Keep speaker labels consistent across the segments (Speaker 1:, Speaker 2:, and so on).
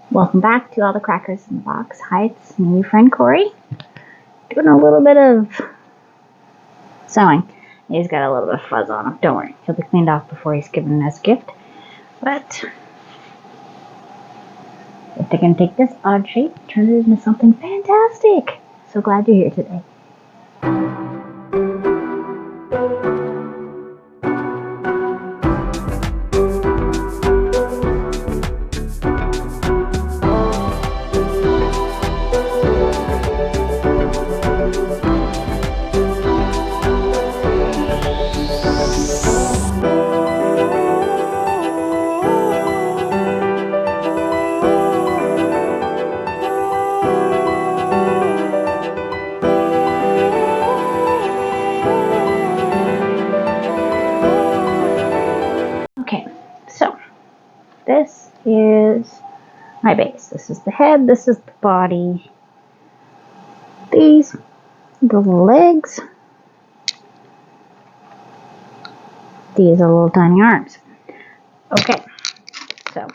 Speaker 1: Welcome back to All the Crackers in the Box. Hi, it's me, your friend Corey. Doing a little bit of sewing. He's got a little bit of fuzz on him. Don't worry, he'll be cleaned off before he's given as a gift. But if they can take this odd shape, turn it into something fantastic. So glad you're here today. Okay, so this is my base. This is the head, this is the body. These are the legs. These are little tiny arms. Okay, so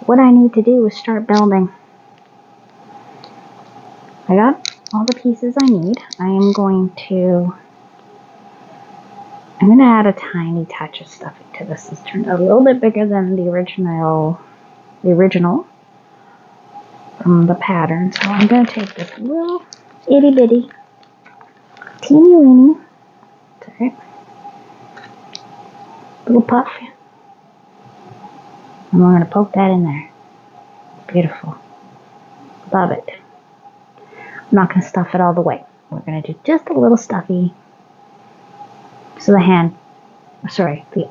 Speaker 1: what I need to do is start building. I got all the pieces I need. I'm going to add a tiny touch of stuffing to this. This turned out a little bit bigger than the original from the pattern. So I'm going to take this little itty bitty, teeny weeny, little puff, and we're going to poke that in there. Beautiful. Love it. I'm not going to stuff it all the way. We're going to do just a little stuffy so the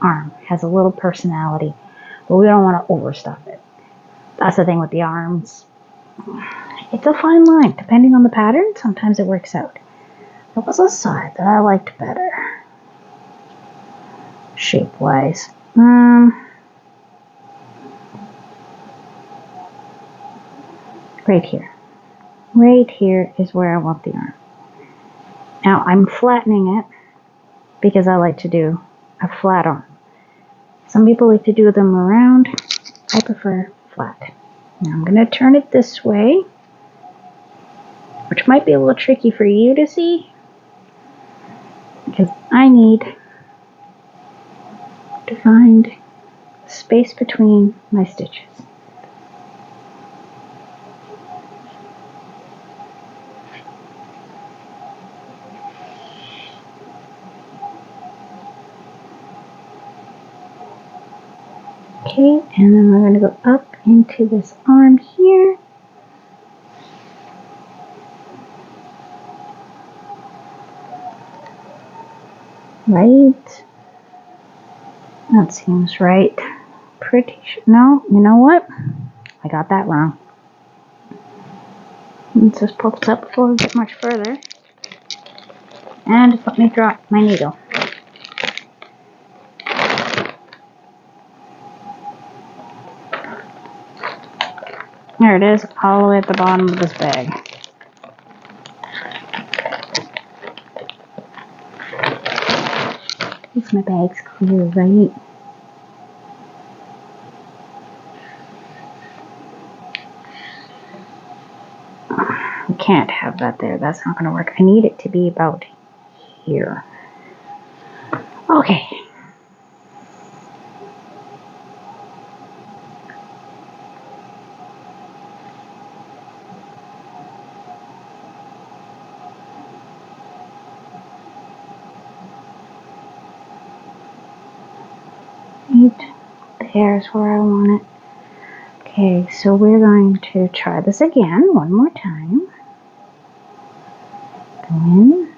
Speaker 1: arm has a little personality, but we don't want to overstuff it. That's the thing with the arms. It's a fine line. Depending on the pattern, sometimes it works out. There was a side that I liked better, shape-wise. Right here. Right here is where I want the arm. Now, I'm flattening it because I like to do a flat arm. Some people like to do them around. I prefer flat. Now I'm going to turn it this way, which might be a little tricky for you to see because I need to find space between my stitches. Okay, and then we're going to go up into this arm here. Right. That seems right. Pretty sure. No, you know what? I got that wrong. Let's just pull this up before we get much further. And just let me drop my needle. There it is, all the way at the bottom of this bag. At least my bag's clear, right? We can't have that there. That's not going to work. I need it to be about here. Okay. There's where I want it. Okay, so we're going to try this again one more time. Go in.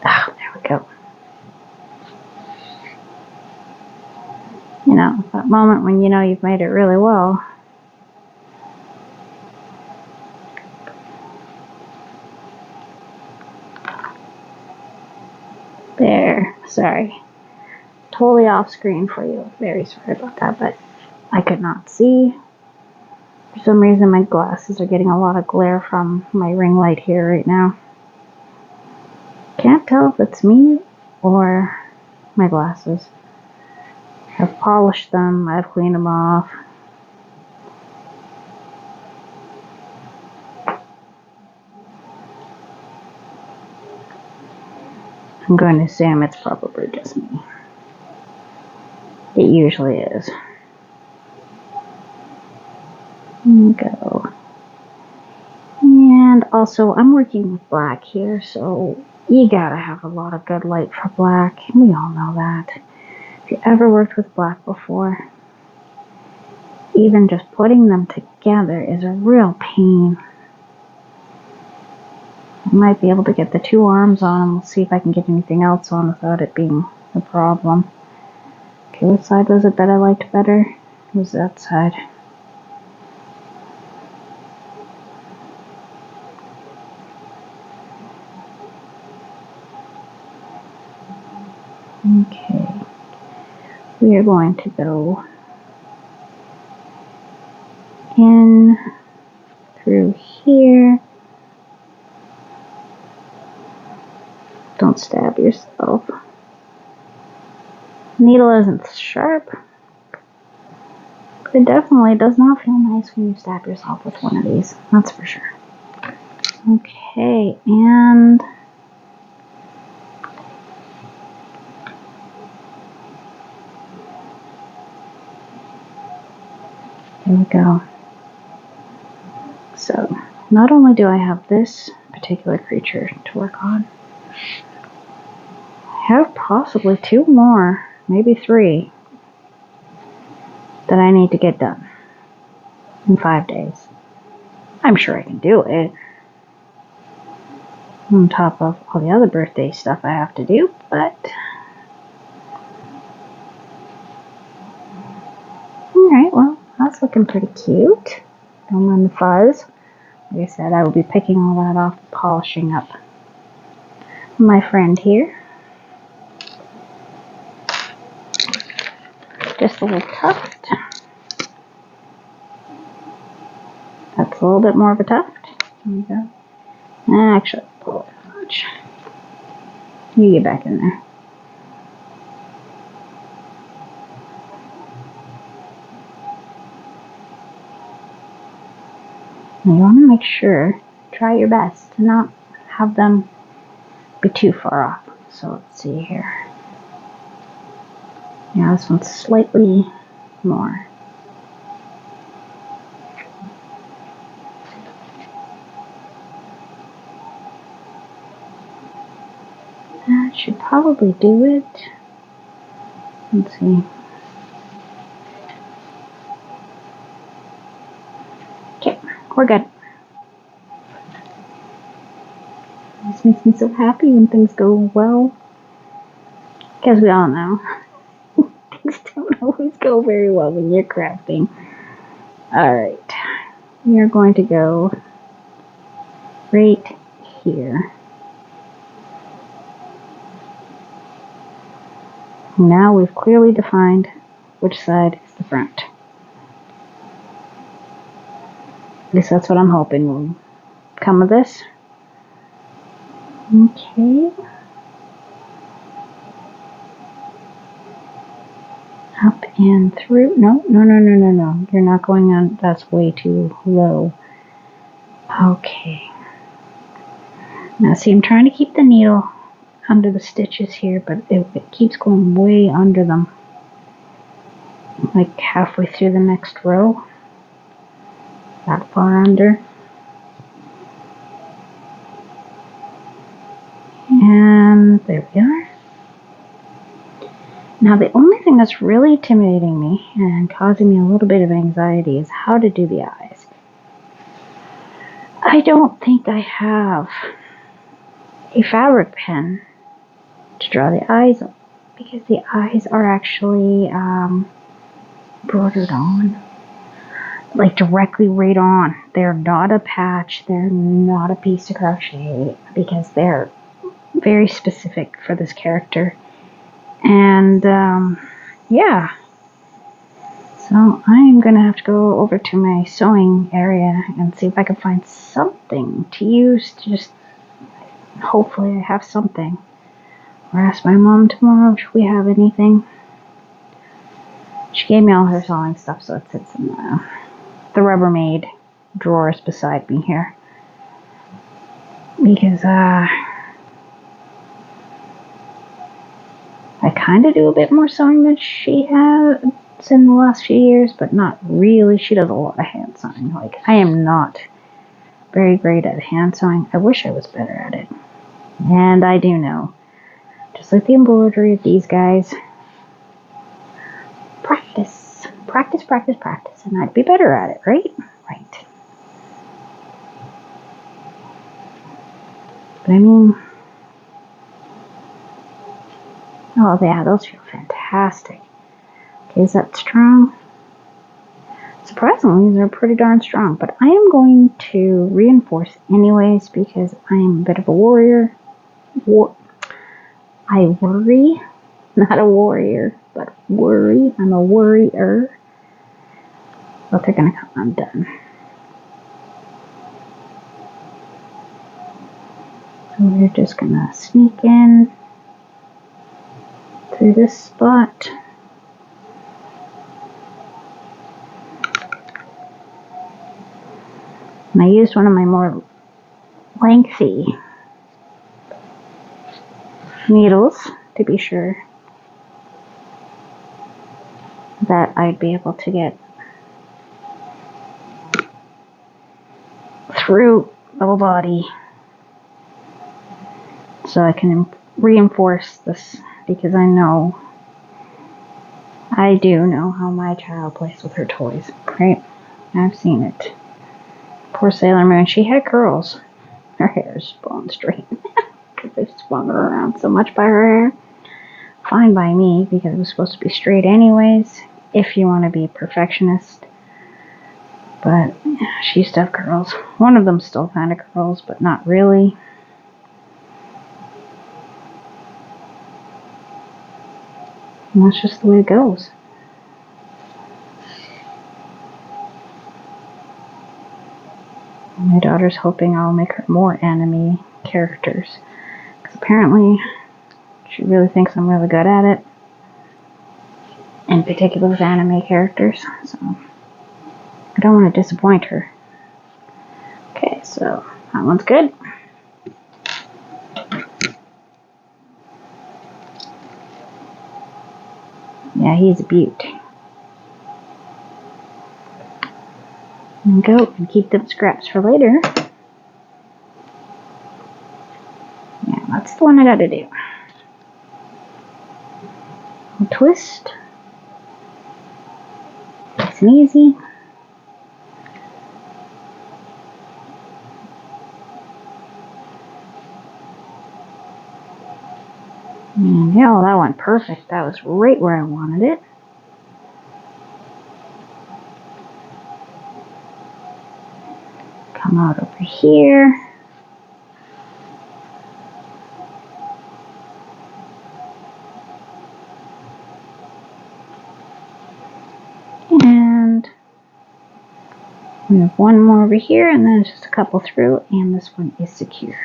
Speaker 1: Oh, there we go. You know, that moment when you know you've made it really well. There, sorry. Totally off screen for you. Very sorry about that, but I could not see. For some reason, my glasses are getting a lot of glare from my ring light here right now. Can't tell if it's me or my glasses. I've polished them, I've cleaned them off. I'm going to assume it's probably just me. It usually is. There we go. And also, I'm working with black here, so you gotta have a lot of good light for black. We all know that. If you ever worked with black before, even just putting them together is a real pain. I might be able to get the two arms on, and we'll see if I can get anything else on without it being a problem. Okay, what side was it that I liked better? It was that side. Okay, we are going to go in through here. Don't stab yourself. Needle isn't sharp, but it definitely does not feel nice when you stab yourself with one of these, that's for sure. Okay, and there we go. So, not only do I have this particular creature to work on, I have possibly two more, maybe three, that I need to get done in 5 days. I'm sure I can do it, on top of all the other birthday stuff I have to do, but alright, well, that's looking pretty cute. Don't mind the fuzz. Like I said, I will be picking all that off, polishing up my friend here. Just a little tuft. That's a little bit more of a tuft. There we go. Actually, pull it much. You get back in there. You want to make sure, try your best to not have them be too far off. So let's see here. Yeah, this one's slightly more. That should probably do it. Let's see. Okay, we're good. This makes me so happy when things go well. Because we all know, things don't always go very well when you're crafting. Alright, we are going to go right here. Now we've clearly defined which side is the front. At least that's what I'm hoping will come of this. Okay. Up and through. No. You're not going on. That's way too low. Okay. Now see, I'm trying to keep the needle under the stitches here, but it keeps going way under them. Like halfway through the next row. That far under. And there we are. Now the only thing that's really intimidating me and causing me a little bit of anxiety is how to do the eyes. I don't think I have a fabric pen to draw the eyes on, because the eyes are actually embroidered on, like directly right on. They're not a patch, they're not a piece of crochet, because they're very specific for this character. And yeah, so I'm gonna have to go over to my sewing area and see if I can find something to use to just, hopefully I have something Or ask my mom tomorrow if we have anything. She gave me all her sewing stuff, so it sits in the Rubbermaid drawers beside me here. Because I kind of do a bit more sewing than she has in the last few years, but not really. She does a lot of hand sewing. Like, I am not very great at hand sewing. I wish I was better at it. And I do know. Just like the embroidery of these guys. Practice. Practice, practice, practice. And I'd be better at it, right? Right. But I mean... Oh, yeah, those feel fantastic. Okay, is that strong? Surprisingly, they're pretty darn strong. But I am going to reinforce anyways because I am a bit of a warrior. I worry. Not a warrior, but worry. I'm a worrier. But they're going to come undone. So we're just going to sneak in through this spot. And I used one of my more lengthy needles to be sure that I'd be able to get through the whole body so I can reinforce this, because I do know how my child plays with her toys, right? I've seen it. Poor Sailor Moon, she had curls. Her hair is bone straight because they swung her around so much by her hair. Fine by me, because it was supposed to be straight anyways, if you want to be a perfectionist. But she used to have curls. One of them still kind of curls, but not really. And that's just the way it goes. My daughter's hoping I'll make her more anime characters, because apparently she really thinks I'm really good at it, in particular with anime characters, so I don't want to disappoint her. Okay, so that one's good. Yeah, he's a beaut. And go and keep them scraps for later. Yeah, that's the one I gotta do. I'll twist. Nice and easy. And yeah, well, that went perfect. That was right where I wanted it. Come out over here. And we have one more over here, and then just a couple through, and this one is secure.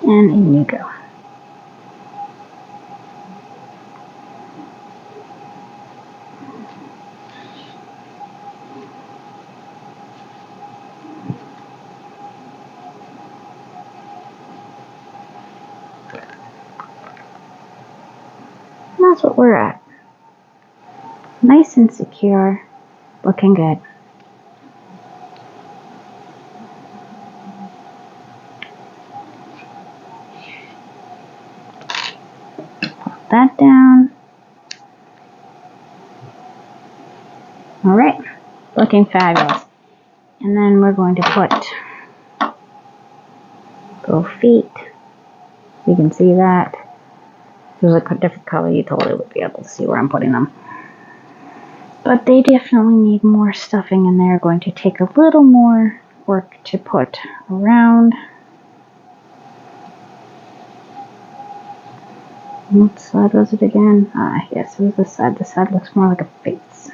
Speaker 1: And in you go. And that's what we're at. Nice and secure, looking good. Pop that down. Alright, looking fabulous. And then we're going to put both feet. You can see that. If it was a different color, you totally would be able to see where I'm putting them. But they definitely need more stuffing, and they're going to take a little more work to put around. What side was it again? Yes, it was this side. This side looks more like a face.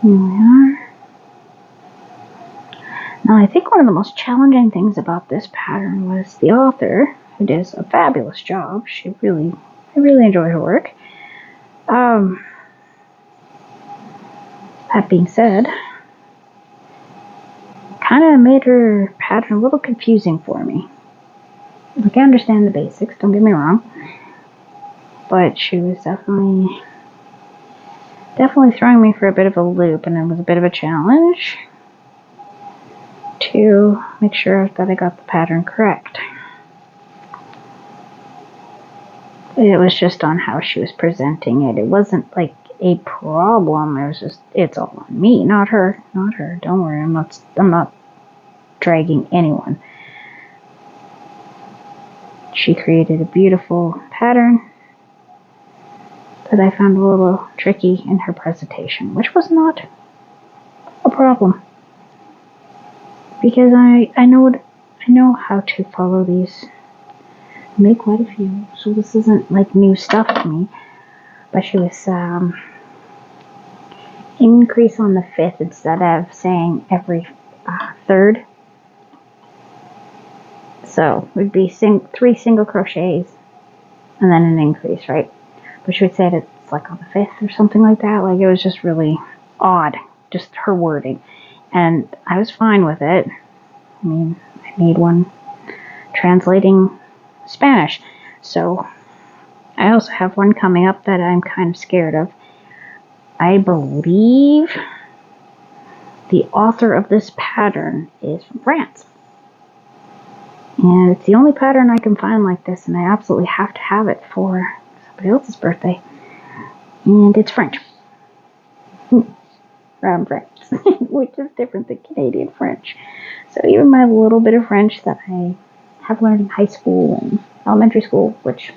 Speaker 1: Here we are. Now, I think one of the most challenging things about this pattern was the author, who does a fabulous job. I really enjoy her work. That being said, kind of made her pattern a little confusing for me. Like, I understand the basics, don't get me wrong, but she was definitely throwing me for a bit of a loop, and it was a bit of a challenge to make sure that I got the pattern correct. It was just on how she was presenting it. It wasn't like a problem. It was just, it's all on me, not her. Don't worry, I'm not dragging anyone. She created a beautiful pattern that I found a little tricky in her presentation, which was not a problem, because I know how to follow these. I made quite a few, so this isn't like new stuff to me. But she was increase on the fifth instead of saying every third. So it would be 3 single crochets and then an increase, right? But she would say that it's like on the fifth or something like that. Like, it was just really odd, just her wording. And I was fine with it. I mean, I made one translating Spanish. So I also have one coming up that I'm kind of scared of. I believe the author of this pattern is from France. And it's the only pattern I can find like this, and I absolutely have to have it for somebody else's birthday. And it's French. From France, which is different than Canadian French. So even my little bit of French that I have learned in high school and elementary school, which,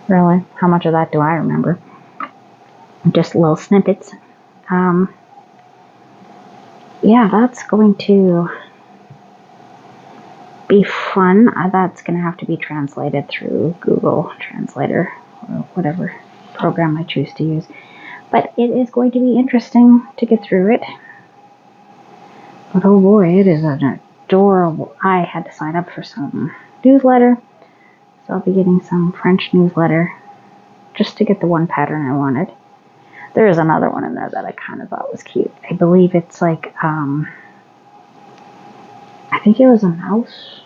Speaker 1: really, how much of that do I remember? Just little snippets. Yeah, that's going to be fun. That's going to have to be translated through Google Translator or whatever program I choose to use. But it is going to be interesting to get through it. But oh boy, it is an adorable. I had to sign up for some newsletter, so I'll be getting some French newsletter just to get the one pattern I wanted. There is another one in there that I kind of thought was cute. I believe it's like, I think it was a mouse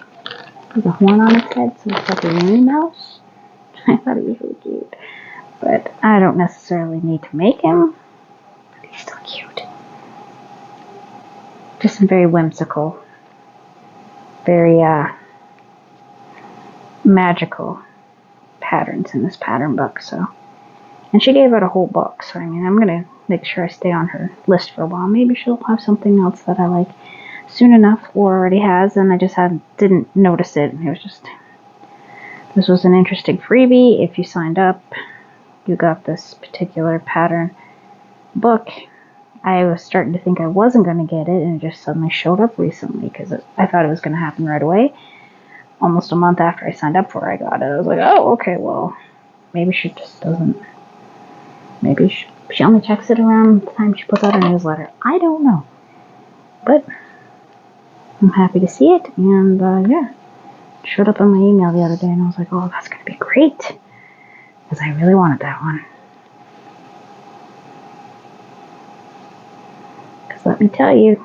Speaker 1: with a horn on its head, so it's like a Minnie Mouse. I thought it was really cute. But I don't necessarily need to make him, but he's still cute. Just some very whimsical, very magical patterns in this pattern book. So, and she gave out a whole book, so I mean, I'm gonna make sure I stay on her list for a while. Maybe she'll have something else that I like soon enough, or already has, and I just didn't notice it. It was just, this was an interesting freebie. If you signed up, you got this particular pattern book. I was starting to think I wasn't going to get it, and it just suddenly showed up recently, because I thought it was going to happen right away. Almost a month after I signed up for it, I got it. I was like, oh, okay, well, maybe she just doesn't, maybe she only checks it around the time she puts out a newsletter. I don't know. But I'm happy to see it, and yeah, it showed up on my email the other day, and I was like, oh, that's going to be great, because I really wanted that one. Because let me tell you,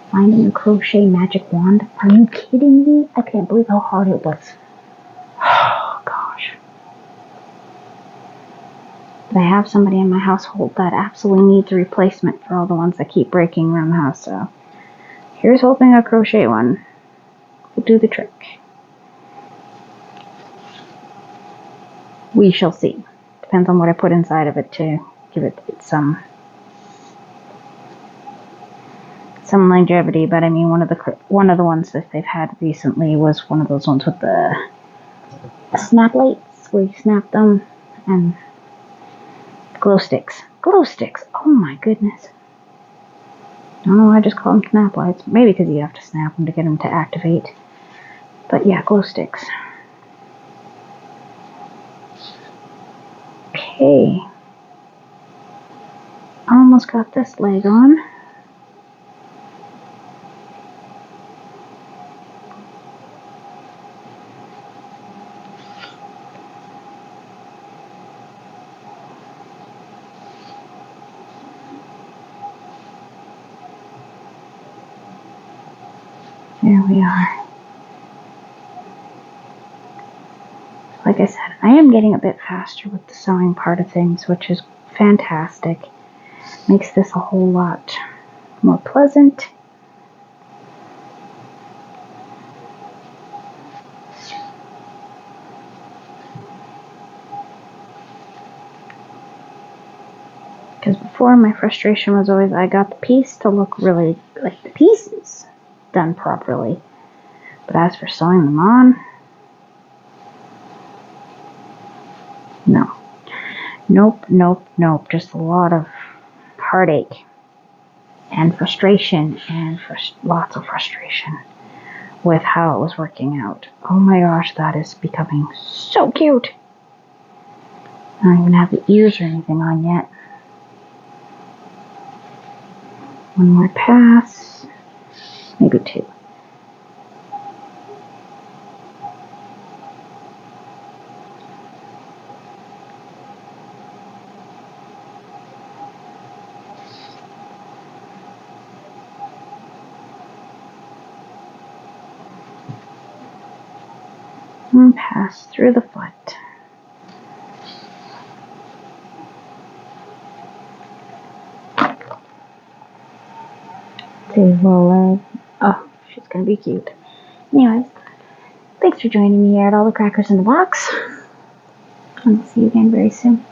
Speaker 1: finding a crochet magic wand, are you kidding me? I can't believe how hard it was. Oh, gosh. But I have somebody in my household that absolutely needs a replacement for all the ones that keep breaking around the house, so here's hoping a crochet one will do the trick. We shall see. Depends on what I put inside of it to give it some longevity. But I mean, one of the ones that they've had recently was one of those ones with the snap lights where you snap them, and glow sticks. Oh my goodness. I don't know why I just call them snap lights. Maybe because you have to snap them to get them to activate. But yeah, glow sticks. Okay. Almost got this leg on. There we are. Like I said, I am getting a bit faster with the sewing part of things, which is fantastic. Makes this a whole lot more pleasant. Because before, my frustration was always I got the piece to look really like the pieces done properly. But as for sewing them on, no. Nope, nope, nope. Just a lot of heartache and frustration and lots of frustration with how it was working out. Oh my gosh, that is becoming so cute. I don't even have the ears or anything on yet. One more pass, maybe two. And pass through the foot. See his little leg. Oh, she's gonna be cute. Anyways, thanks for joining me here at All the Crackers in the Box. And I'll see you again very soon.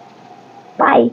Speaker 1: Bye!